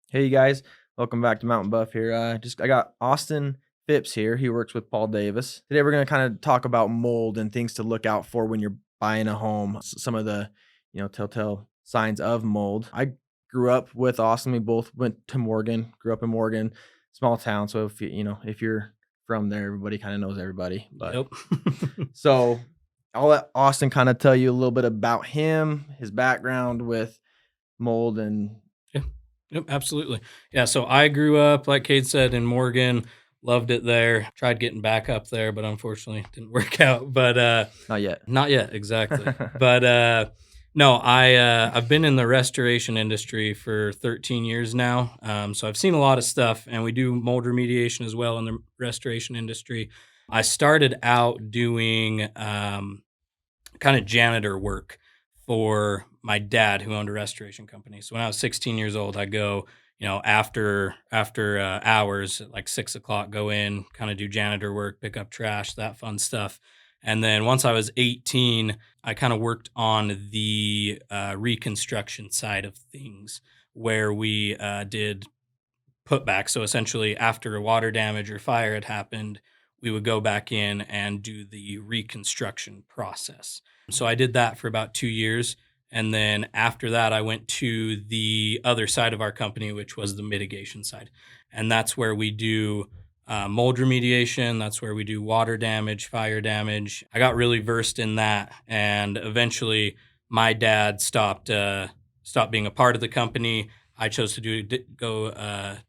Hey, you guys, welcome back to Mountain Buff here. I got Austin Phipps here. He works with Paul Davis. Today we're going to kind of talk about mold and things to look out for when you're buying a home. Some of the, telltale signs of mold. I grew up with Austin. We both went to Morgan. Grew up in Morgan, small town. So if you're from there, everybody kind of knows everybody. But Yep. so I'll let Austin kind of tell you a little bit about him, his background with mold, and Yeah. Yep, absolutely. Yeah, so I grew up, like Cade said, in Morgan. Loved it there. Tried getting back up there, but unfortunately didn't work out. But not yet. not yet, exactly. But no, I've been in the restoration industry for 13 years now. So I've seen a lot of stuff, and we do mold remediation as well in the restoration industry. I started out doing kind of janitor work for my dad who owned a restoration company. So when I was 16 years old, I go, after hours at like 6 o'clock, go in, kind of do janitor work, pick up trash, that fun stuff. And then once I was 18, I kind of worked on the reconstruction side of things where we did putback. So essentially, after a water damage or fire had happened, we would go back in and do the reconstruction process. So I did that for about 2 years. And then after that, I went to the other side of our company, which was the mitigation side. And that's where we do mold remediation. That's where we do water damage, fire damage. I got really versed in that. And eventually, my dad stopped being a part of the company. I chose to go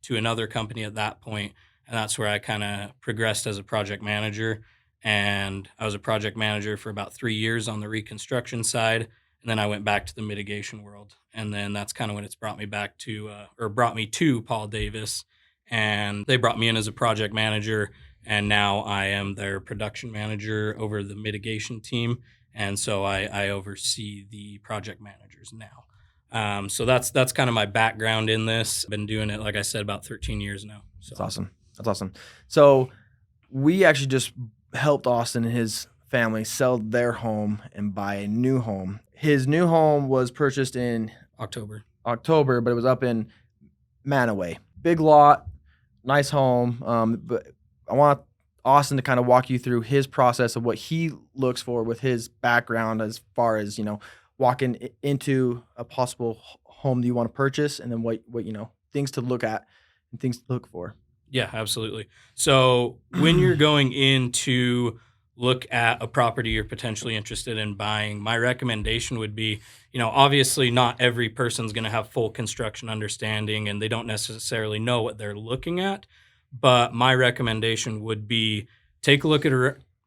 to another company at that point, and that's where I kind of progressed as a project manager. And I was a project manager for about 3 years on the reconstruction side, and then I went back to the mitigation world. And then that's kind of when it's brought me back to, or brought me to Paul Davis, and they brought me in as a project manager, and now I am their production manager over the mitigation team, and so I oversee the project managers now. So that's kind of my background in this. Been doing it, like I said, about 13 years now. So That's awesome. That's awesome. So we actually just helped Austin and his family sell their home and buy a new home. His new home was purchased in October. October, but it was up in Manaway. Big lot, nice home. But I want Austin to kind of walk you through his process of what he looks for with his background as far as, walking into a possible home that you want to purchase, and then what things to look at and things to look for. Yeah, absolutely. So when you're going in to look at a property you're potentially interested in buying, my recommendation would be, obviously not every person's going to have full construction understanding and they don't necessarily know what they're looking at. But my recommendation would be take a look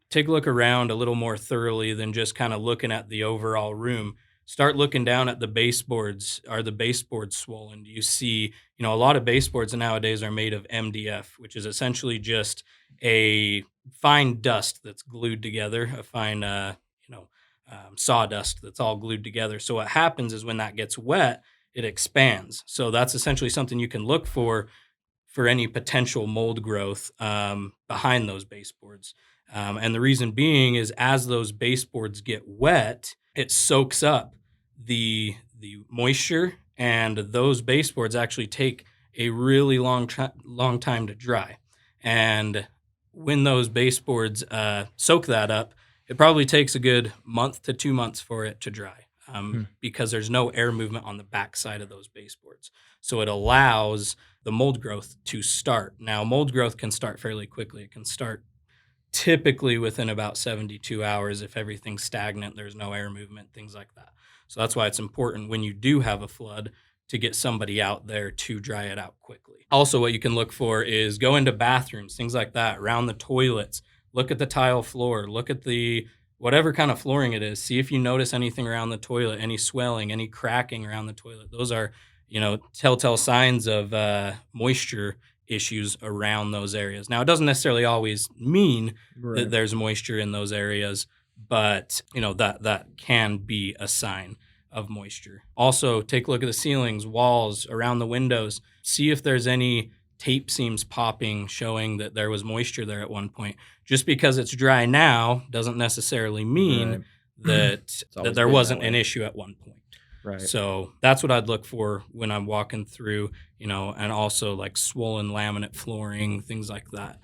take a look around a little more thoroughly than just kind of looking at the overall room. Start looking down at the baseboards. Are the baseboards swollen? Do you see, a lot of baseboards nowadays are made of MDF, which is essentially just a fine dust that's glued together, a fine, sawdust that's all glued together. So what happens is when that gets wet, it expands. So that's essentially something you can look for any potential mold growth behind those baseboards. And the reason being is as those baseboards get wet, it soaks up the moisture, and those baseboards actually take a really long time to dry. And when those baseboards soak that up, it probably takes a good month to 2 months for it to dry because there's no air movement on the back side of those baseboards. So it allows the mold growth to start. Now, mold growth can start fairly quickly. It can start typically within about 72 hours if everything's stagnant, there's no air movement, things like that. So that's why it's important when you do have a flood to get somebody out there to dry it out quickly. Also, what you can look for is go into bathrooms, things like that, around the toilets, look at the tile floor, look at the whatever kind of flooring it is, see if you notice anything around the toilet, any swelling, any cracking around the toilet. Those are, telltale signs of moisture issues around those areas. Now, it doesn't necessarily always mean that there's moisture in those areas, but that can be a sign of moisture. Also, take a look at the ceilings, walls, around the windows. See if there's any tape seams popping showing that there was moisture there at one point. Just because it's dry now doesn't necessarily mean that there wasn't an issue at one point. Right. So that's what I'd look for when I'm walking through, and also like swollen laminate flooring, things like that.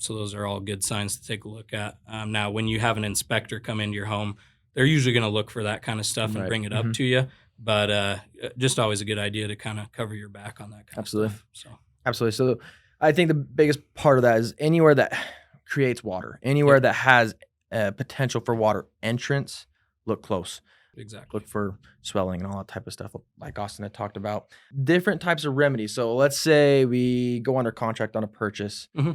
So those are all good signs to take a look at. Now, when you have an inspector come into your home, they're usually going to look for that kind of stuff and Right. bring it up to you. But just always a good idea to kind of cover your back on that kind of Absolutely. stuff. So, Absolutely. So I think the biggest part of that is anywhere that creates water, anywhere yep, that has potential for water entrance, look close. exactly. Look for swelling and all that type of stuff, like Austin had talked about. Different types of remedies. So let's say we go under contract on a purchase. hmm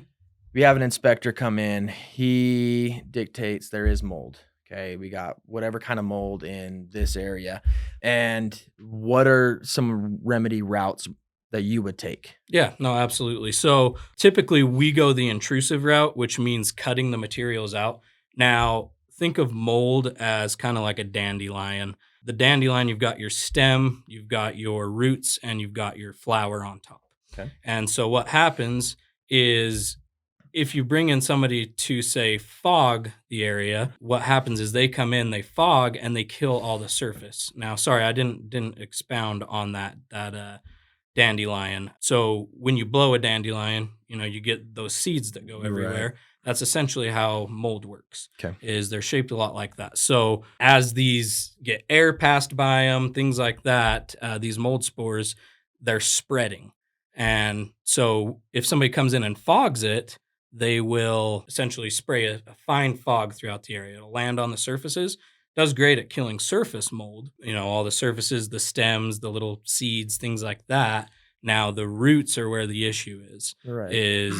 We have an inspector come in. He dictates there is mold. Okay, we got whatever kind of mold in this area. And what are some remedy routes that you would take? Yeah, no, absolutely. So typically we go the intrusive route, which means cutting the materials out. Now, think of mold as kind of like a dandelion. The dandelion, you've got your stem, you've got your roots, and you've got your flower on top. Okay. And so what happens is if you bring in somebody to say fog the area, what happens is they come in, they fog, and they kill all the surface. Now, sorry, I didn't expound on that dandelion. So when you blow a dandelion, you get those seeds that go everywhere. Right. That's essentially how mold works. Okay. Is they're shaped a lot like that. So as these get air passed by them, things like that, these mold spores, they're spreading. And so if somebody comes in and fogs it, they will essentially spray a fine fog throughout the area. It'll land on the surfaces. Does great at killing surface mold, all the surfaces, the stems, the little seeds, things like that. Now the roots are where the issue is. Right.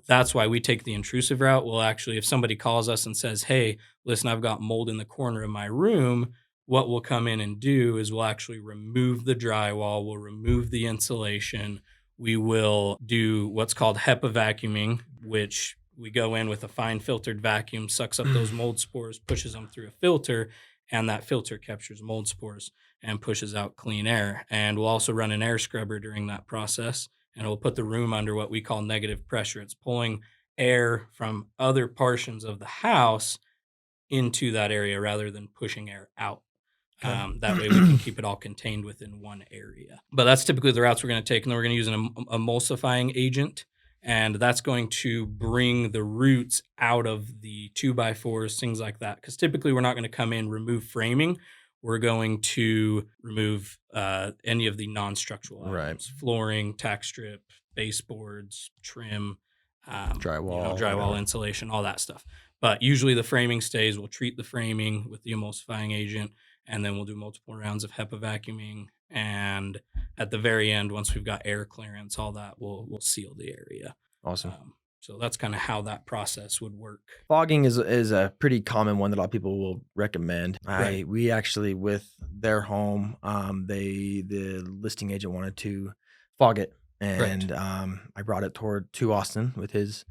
That's why we take the intrusive route. Well, actually, if somebody calls us and says, "Hey, listen, I've got mold in the corner of my room," what we'll come in and do is we'll actually remove the drywall, we'll remove the insulation, we will do what's called HEPA vacuuming, which we go in with a fine filtered vacuum, sucks up those mold spores, pushes them through a filter, and that filter captures mold spores and pushes out clean air. And we'll also run an air scrubber during that process, and it'll put the room under what we call negative pressure. It's pulling air from other portions of the house into that area rather than pushing air out. Okay. That way we can keep it all contained within one area. But that's typically the routes we're going to take. And then we're going to use an emulsifying agent. And that's going to bring the roots out of the 2x4s, things like that. Because typically we're not going to come in, remove framing. We're going to remove any of the non-structural items, Right. flooring, tack strip, baseboards, trim, Drywall, drywall whatever. insulation, all that stuff. But usually the framing stays. We'll treat the framing with the emulsifying agent, and then we'll do multiple rounds of HEPA vacuuming. And at the very end, once we've got air clearance, all that, we'll seal the area. Awesome. So that's kind of how that process would work. Fogging is a pretty common one that a lot of people will recommend. Right. We actually, with their home, the listing agent wanted to fog it, and I brought it to Austin with his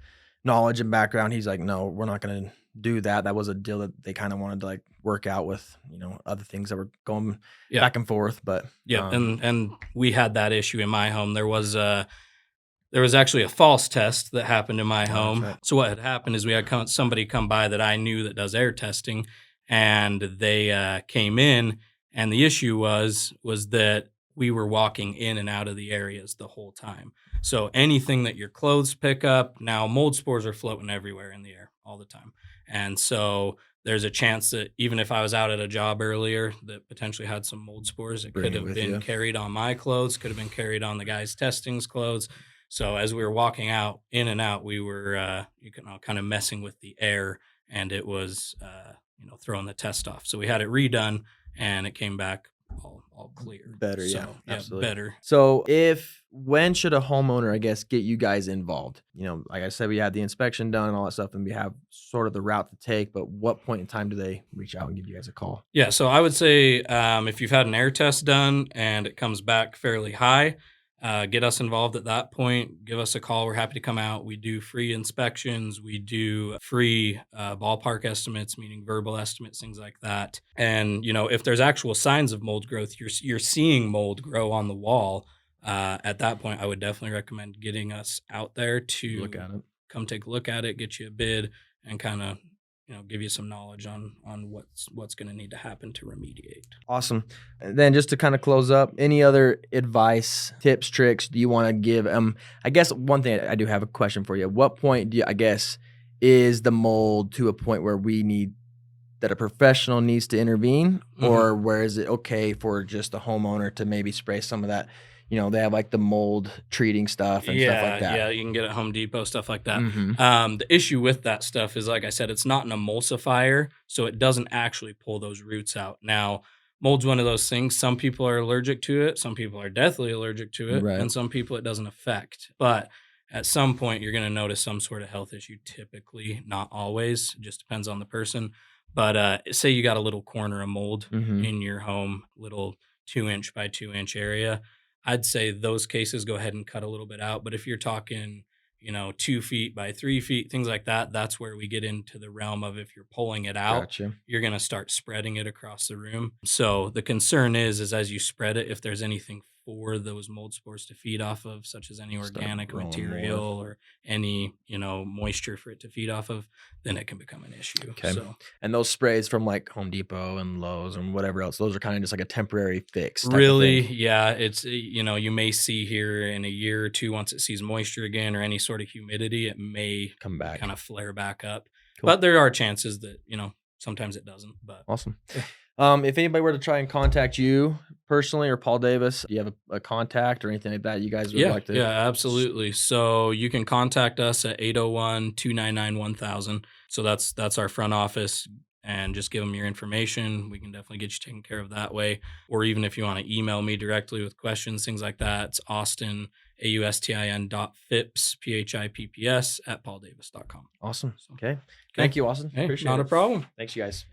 knowledge and background. He's like, no, we're not going to do that. That was a deal that they kind of wanted to like work out with, other things that were going back and forth. But and we had that issue in my home. There was actually a false test that happened in my home. Right. So what had happened is we had somebody come by that I knew that does air testing, and they came in, and the issue was that we were walking in and out of the areas the whole time. So anything that your clothes pick up, now mold spores are floating everywhere in the air all the time. And so there's a chance that even if I was out at a job earlier that potentially had some mold spores, it could have been carried on my clothes, could have been carried on the guy's testing's clothes. So as we were walking out, in and out, we were kind of messing with the air, and it was throwing the test off. So we had it redone, and it came back all clear. Better, so, yeah, absolutely better. So when should a homeowner, I guess, get you guys involved? Like I said, we had the inspection done and all that stuff, and we have sort of the route to take. But what point in time do they reach out and give you guys a call? Yeah, so I would say if you've had an air test done and it comes back fairly high, get us involved at that point. Give us a call. We're happy to come out. We do free inspections. We do free ballpark estimates, meaning verbal estimates, things like that. And, if there's actual signs of mold growth, you're seeing mold grow on the wall. At that point, I would definitely recommend getting us out there to Look at it. come take a look at it, get you a bid, and kind of, give you some knowledge on what's going to need to happen to remediate. Awesome. And then just to kind of close up, any other advice, tips, tricks do you want to give? I guess one thing I do have a question for you. At what point is the mold to a point where that a professional needs to intervene, or where is it okay for just a homeowner to maybe spray some of that? They have like the mold treating stuff and stuff like that. Yeah, you can get it at Home Depot, stuff like that. Mm-hmm. The issue with that stuff is, like I said, it's not an emulsifier, so it doesn't actually pull those roots out. Now, mold's one of those things. Some people are allergic to it. Some people are deathly allergic to it. Right. And some people it doesn't affect. But at some point, you're going to notice some sort of health issue, typically, not always. It just depends on the person. But say you got a little corner of mold in your home, little 2-inch by 2-inch area. I'd say those cases, go ahead and cut a little bit out. But if you're talking, 2 feet by 3 feet, things like that, that's where we get into the realm of, if you're pulling it out, Gotcha. you're going to start spreading it across the room. So the concern is as you spread it, if there's anything for those mold spores to feed off of, such as any organic material or any, moisture for it to feed off of, then it can become an issue. Okay. So, and those sprays from like Home Depot and Lowe's and whatever else, those are kind of just like a temporary fix. Really, yeah, it's, you may see here in a year or two, once it sees moisture again or any sort of humidity, it may come back, kind of flare back up. Cool. But there are chances that, sometimes it doesn't. But awesome. If anybody were to try and contact you personally or Paul Davis, do you have a contact or anything like that you guys would like to? Yeah, absolutely. So you can contact us at 801-299-1000. So that's our front office, and just give them your information. We can definitely get you taken care of that way. Or even if you want to email me directly with questions, things like that, it's Austin, AUSTIN.Phipps, PHIPPS @pauldavis.com. Awesome. Okay. Thank you, Austin. Hey, Appreciate not it. a problem. Thanks, you guys.